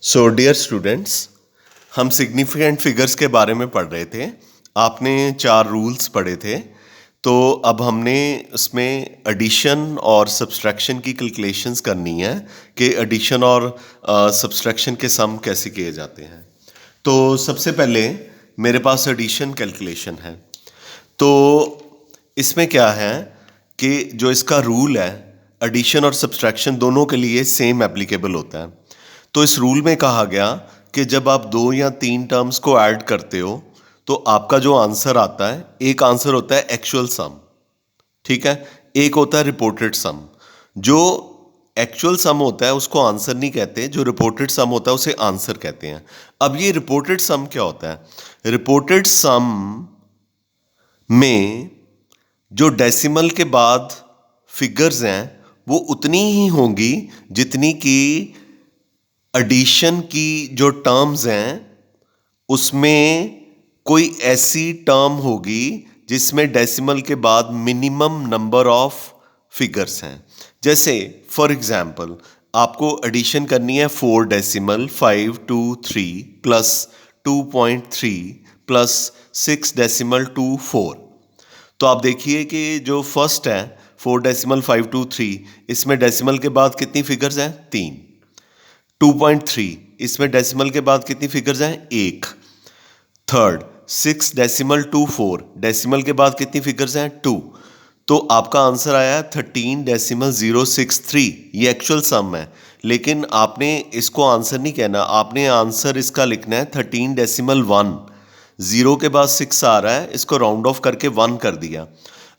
So dear students, हम significant figures के बारे में पढ़ रहे थे। आपने 4 रूल्स पढ़े थे। तो अब हमने उसमें एडिशन और सब्सट्रैक्शन की कैलकुलेशंस करनी है कि एडिशन और सब्सट्रैक्शन के सम कैसे किए जाते हैं। तो सबसे पहले मेरे पास एडिशन कैलकुलेशन है। तो इसमें क्या है कि जो इसका रूल है, एडिशन और सब्सट्रैक्शन दोनों के लिए सेम एप्लीकेबल होता है। तो इस रूल में कहा गया कि जब आप 2 या 3 टर्म्स को ऐड करते हो तो आपका जो आंसर आता है, एक आंसर होता है एक्चुअल सम, ठीक है, एक होता है रिपोर्टेड सम। जो एक्चुअल सम होता है उसको आंसर नहीं कहते, जो रिपोर्टेड सम होता है उसे आंसर कहते हैं। अब ये रिपोर्टेड सम क्या होता है? रिपोर्टेड सम में जो डेसिमल के बाद फिगर्स हैं वो उतनी ही होंगी जितनी की एडिशन की जो टर्म्स हैं उसमें कोई ऐसी टर्म होगी जिसमें डेसिमल के बाद मिनिमम नंबर ऑफ फिगर्स हैं। जैसे फॉर एग्जांपल आपको एडिशन करनी है 4 डेसिमल 523 प्लस 2.3 प्लस 6 डेसिमल 24। तो आप देखिए कि जो फर्स्ट है 4 डेसिमल 523, इसमें डेसिमल के बाद कितनी फिगर्स हैं? 3। 2.3, इसमें डेसिमल के बाद कितनी फिगर्स हैं? 1। थर्ड 6 डेसिमल 24, डेसिमल के बाद कितनी फिगर्स हैं? 2। तो आपका आंसर आया 13 डेसिमल 063। ये एक्चुअल सम है, लेकिन आपने इसको आंसर नहीं कहना, आपने आंसर इसका लिखना है 13 डेसिमल 1। 0 के बाद 6 आ रहा है, इसको राउंड ऑफ करके 1 कर दिया।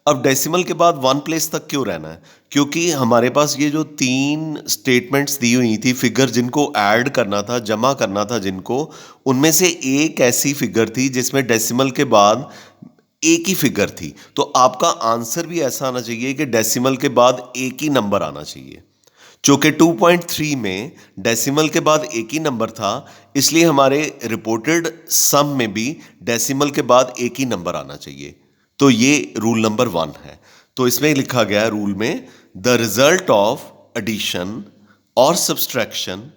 अब डेसिमल के बाद 1 प्लेस तक क्यों रहना है? क्योंकि हमारे पास ये जो 3 स्टेटमेंट्स दी हुई थी, फिगर जिनको ऐड करना था, जमा करना था जिनको, उनमें से एक ऐसी फिगर थी जिसमें डेसिमल के बाद एक ही फिगर थी। तो आपका आंसर भी ऐसा आना चाहिए कि डेसिमल के बाद एक ही नंबर आना चाहिए। चूंकि 2.3 में डेसिमल के बाद एक ही नंबर था, इसलिए हमारे रिपोर्टेड सम में भी डेसिमल के बाद एक ही नंबर आना चाहिए। तो ये रूल नंबर 1 है। तो इसमें लिखा गया है रूल में, द रिजल्ट ऑफ एडिशन और subtraction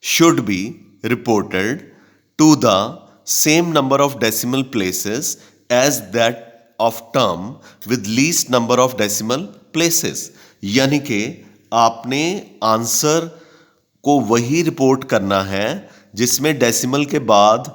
should be reported to the same number of decimal places as that of term with least number of decimal places। यानी कि आपने आंसर को वही रिपोर्ट करना है जिसमें डेसिमल के बाद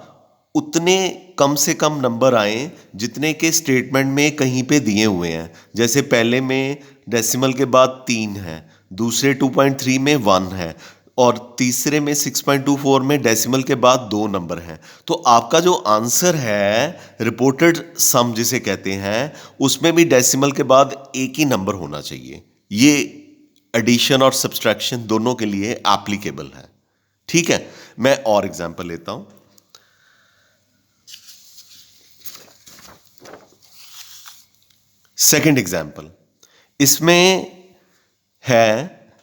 उतने कम से कम नंबर आए जितने के स्टेटमेंट में कहीं पे दिए हुए हैं। जैसे पहले में डेसिमल के बाद 3 है, दूसरे 2.3 में 1 है, और तीसरे में 6.24 में डेसिमल के बाद 2 नंबर हैं। तो आपका जो आंसर है रिपोर्टेड सम जिसे कहते हैं, उसमें भी डेसिमल के बाद एक ही नंबर होना चाहिए। ये एडिशन और सब्सट्रैक्शन दोनों के लिए एप्लीकेबल है, ठीक है। मैं और एग्जांपल लेता हूं। सेकंड एग्जांपल, इसमें है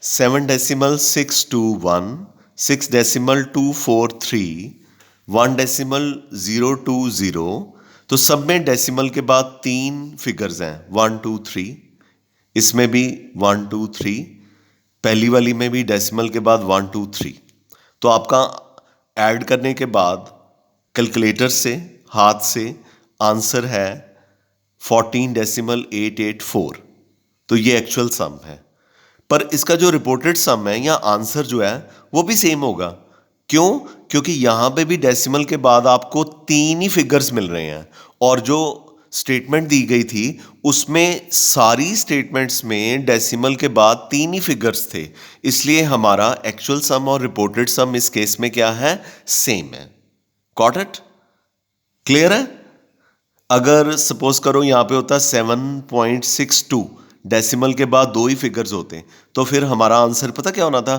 7 डेसिमल 621, 6 डेसिमल 243, 1 डेसिमल 020। तो सब में डेसिमल के बाद 3 फिगर्स हैं, 1 2 3। इसमें भी 1 2 3, पहली वाली में भी डेसिमल के बाद 1 2 3। तो आपका ऐड करने के बाद कैलकुलेटर से, हाथ से, आंसर है 14 डेसिमल 884। तो ये एक्चुअल सम है। पर इसका जो रिपोर्टेड सम है या आंसर जो है वो भी सेम होगा। क्यों? क्योंकि यहां पे भी डेसिमल के बाद आपको 3 ही फिगर्स मिल रहे हैं, और जो स्टेटमेंट दी गई थी उसमें सारी स्टेटमेंट्स में डेसिमल के बाद 3 ही फिगर्स थे। इसलिए हमारा एक्चुअल सम और रिपोर्टेड सम इस केस में क्या है? सेम है। Got it? क्लियर है? अगर सपोज करो यहां पे होता 7.62, डेसिमल के बाद 2 ही फिगर्स होते, तो फिर हमारा आंसर पता क्या होना था?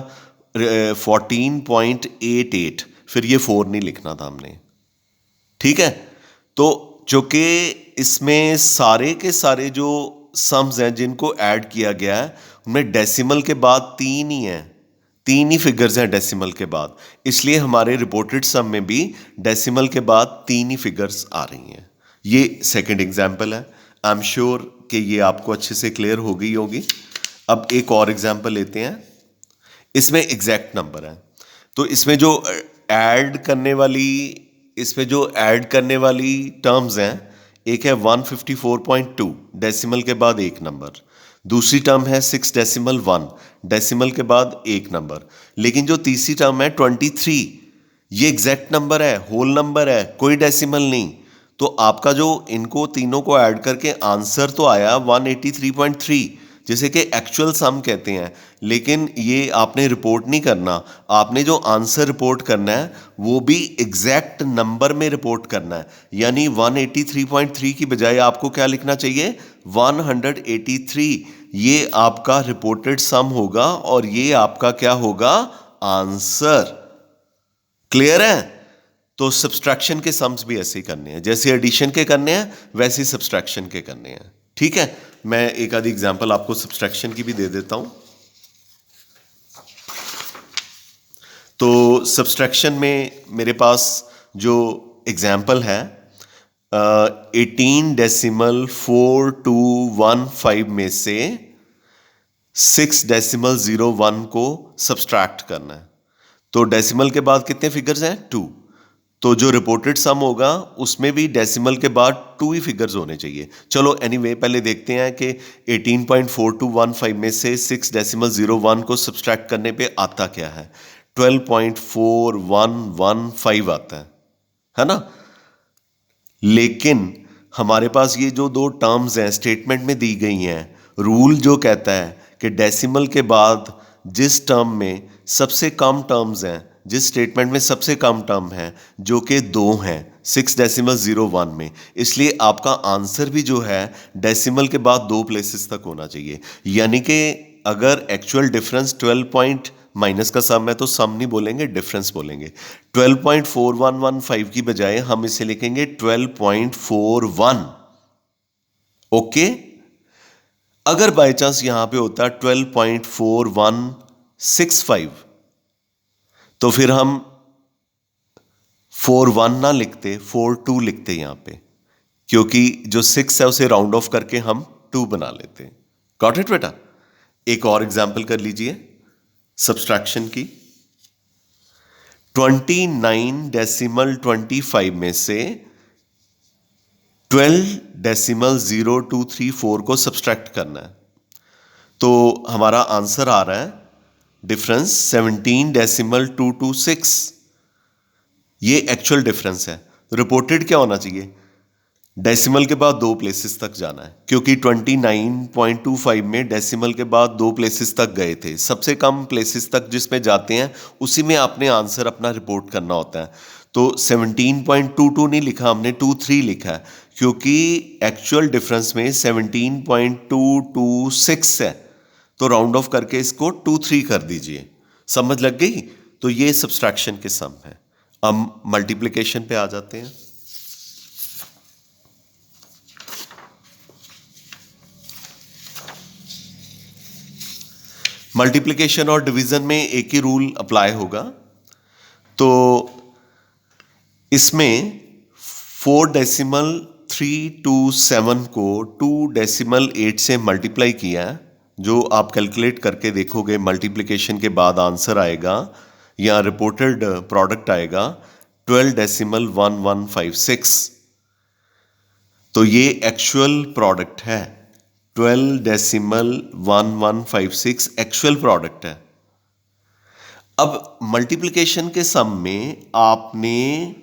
14.88। फिर ये 4 नहीं लिखना था हमने, ठीक है। तो चूंकि इसमें सारे के सारे जो सम्स हैं जिनको ऐड किया गया है उनमें डेसिमल के बाद 3 ही हैं, 3 ही फिगर्स हैं डेसिमल के बाद, इसलिए हमारे रिपोर्टेड सम में भी डेसिमल के बाद 3 ही फिगर्स आ रही हैं। ये सेकंड एग्जाम्पल है। आई एम श्योर कि ये आपको अच्छे से क्लियर हो गई होगी। अब एक और एग्जाम्पल लेते हैं। इसमें एग्जैक्ट नंबर है। तो इसमें जो ऐड करने वाली टर्म्स हैं, एक है 154.2 डेसिमल के बाद एक नंबर, दूसरी टर्म है 6.1 डेसिमल के बाद एक नंबर, लेकिन जो तीसरी टर्म है 23 ये एग्जैक्ट नंबर है, होल नंबर है, कोई डेसिमल नहीं। तो आपका जो इनको तीनों को ऐड करके आंसर तो आया 183.3, जिसे कि एक्चुअल सम कहते हैं, लेकिन ये आपने रिपोर्ट नहीं करना। आपने जो आंसर रिपोर्ट करना है वो भी एग्जैक्ट नंबर में रिपोर्ट करना है, यानी 183.3 की बजाय आपको क्या लिखना चाहिए, 183। ये आपका रिपोर्टेड सम होगा और ये आपका क्या होगा, आंसर। क्लियर है? तो सब्सट्रैक्शन के सम्स भी ऐसे ही करने हैं, जैसे एडिशन के करने हैं वैसे ही सब्सट्रैक्शन के करने हैं। ठीक है, मैं एक आधी एग्जांपल आपको सब्सट्रैक्शन की भी दे देता हूं। तो सब्सट्रैक्शन में मेरे पास जो एग्जांपल है 18.4215 में से 6.01 को सब्सट्रैक्ट करना है। तो डेसिमल के बाद कितने फिगर्स हैं, 2। तो जो रिपोर्टेड सम होगा उसमें भी डेसिमल के बाद 2 ही फिगर्स होने चाहिए। चलो एनीवे पहले देखते हैं कि 18.4215 में से 6.01 को सब्सट्रैक्ट करने पे आता क्या है। 12.4115 आता है ना। लेकिन हमारे पास ये जो दो टर्म्स हैं स्टेटमेंट में दी गई हैं, रूल जो कहता है कि डेसिमल के बाद जिस टर्म में सबसे कम टर्म्स हैं, जिस स्टेटमेंट में सबसे कम टर्म है, जो कि 2 हैं 6.01 में, इसलिए आपका आंसर भी जो है डेसिमल के बाद 2 प्लेसेस तक होना चाहिए। यानी कि अगर एक्चुअल डिफरेंस 12 पॉइंट माइनस का सम है तो सम नहीं बोलेंगे, डिफरेंस बोलेंगे। 12.4115 की बजाय हम इसे लिखेंगे 12.41। ओके, अगर बाय चांस यहां पे होता 12.4165 तो फिर हम 41 ना लिखते, 42 लिखते यहां पे, क्योंकि जो 6 है उसे राउंड ऑफ करके हम 2 बना लेते। गॉट इट बेटा? एक और एग्जांपल कर लीजिए सब्सट्रैक्शन की। 29.25 में से 12.0234 को सब्सट्रैक्ट करना है। तो हमारा आंसर आ रहा है डिफरेंस 17.226। ये एक्चुअल डिफरेंस है। रिपोर्टेड क्या होना चाहिए, डेसिमल के बाद 2 प्लेसेस तक जाना है, क्योंकि 29.25 में डेसिमल के बाद 2 प्लेसेस तक गए थे। सबसे कम प्लेसेस तक जिसमें जाते हैं उसी में आपने आंसर अपना रिपोर्ट करना होता है। तो 17.22 नहीं लिखा हमने, 23 लिखा है, क्योंकि एक्चुअल डिफरेंस में 17.226 है। तो राउंड ऑफ करके इसको 23 कर दीजिए। समझ लग गई? तो ये सब्सट्रैक्शन के सम है। अब मल्टीप्लिकेशन पे आ जाते हैं। मल्टीप्लिकेशन और डिवीजन में एक ही रूल अप्लाई होगा। तो इसमें 4.327 को 2.8 से मल्टीप्लाई किया है, जो आप कैलकुलेट करके देखोगे मल्टीप्लिकेशन के बाद आंसर आएगा या रिपोर्टेड प्रोडक्ट आएगा 12.1156। तो ये एक्चुअल प्रोडक्ट है, 12.1156 एक्चुअल प्रोडक्ट है। अब मल्टीप्लिकेशन के सम में आपने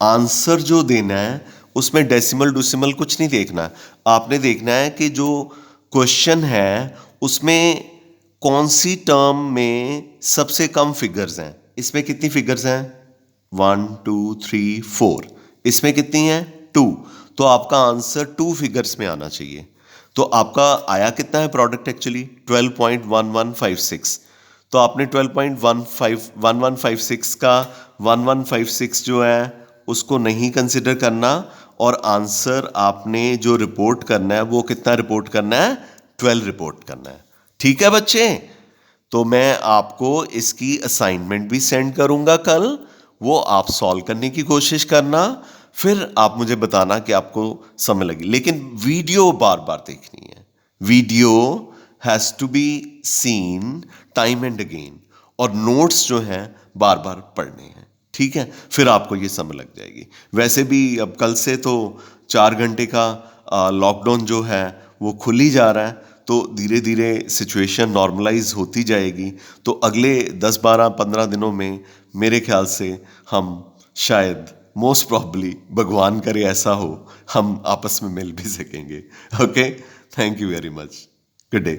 आंसर जो देना है उसमें डेसिमल डुसिमल कुछ नहीं देखना। आपने देखना है कि जो क्वेश्चन है उसमें कौन सी टर्म में सबसे कम फिगर्स हैं। इसमें कितनी फिगर्स हैं, 1 2 3 4। इसमें कितनी हैं, 2। तो आपका आंसर 2 फिगर्स में आना चाहिए। तो आपका आया कितना है प्रोडक्ट, एक्चुअली 12.1156। तो आपने 12.1156 का 1156 जो है उसको नहीं कंसिडर करना, और आंसर आपने जो रिपोर्ट करना है वो कितना रिपोर्ट करना है, 12 रिपोर्ट करना है। ठीक है बच्चे? तो मैं आपको इसकी असाइनमेंट भी सेंड करूंगा कल, वो आप सॉल्व करने की कोशिश करना, फिर आप मुझे बताना कि आपको समय लगी। लेकिन वीडियो बार बार देखनी है, video has to be seen time and again, और नोट्स जो हैं बार बार पढ़ने हैं। ठीक है, फिर आपको ये समझ लग जाएगी। वैसे भी अब कल से तो 4 घंटे का लॉकडाउन जो है वो खुल ही जा रहा है, तो धीरे धीरे सिचुएशन नॉर्मलाइज होती जाएगी। तो अगले 10, 12, 15 दिनों में मेरे ख्याल से हम शायद मोस्ट प्रॉब्ली, भगवान करे ऐसा हो, हम आपस में मिल भी सकेंगे। Okay, thank you very much, good day.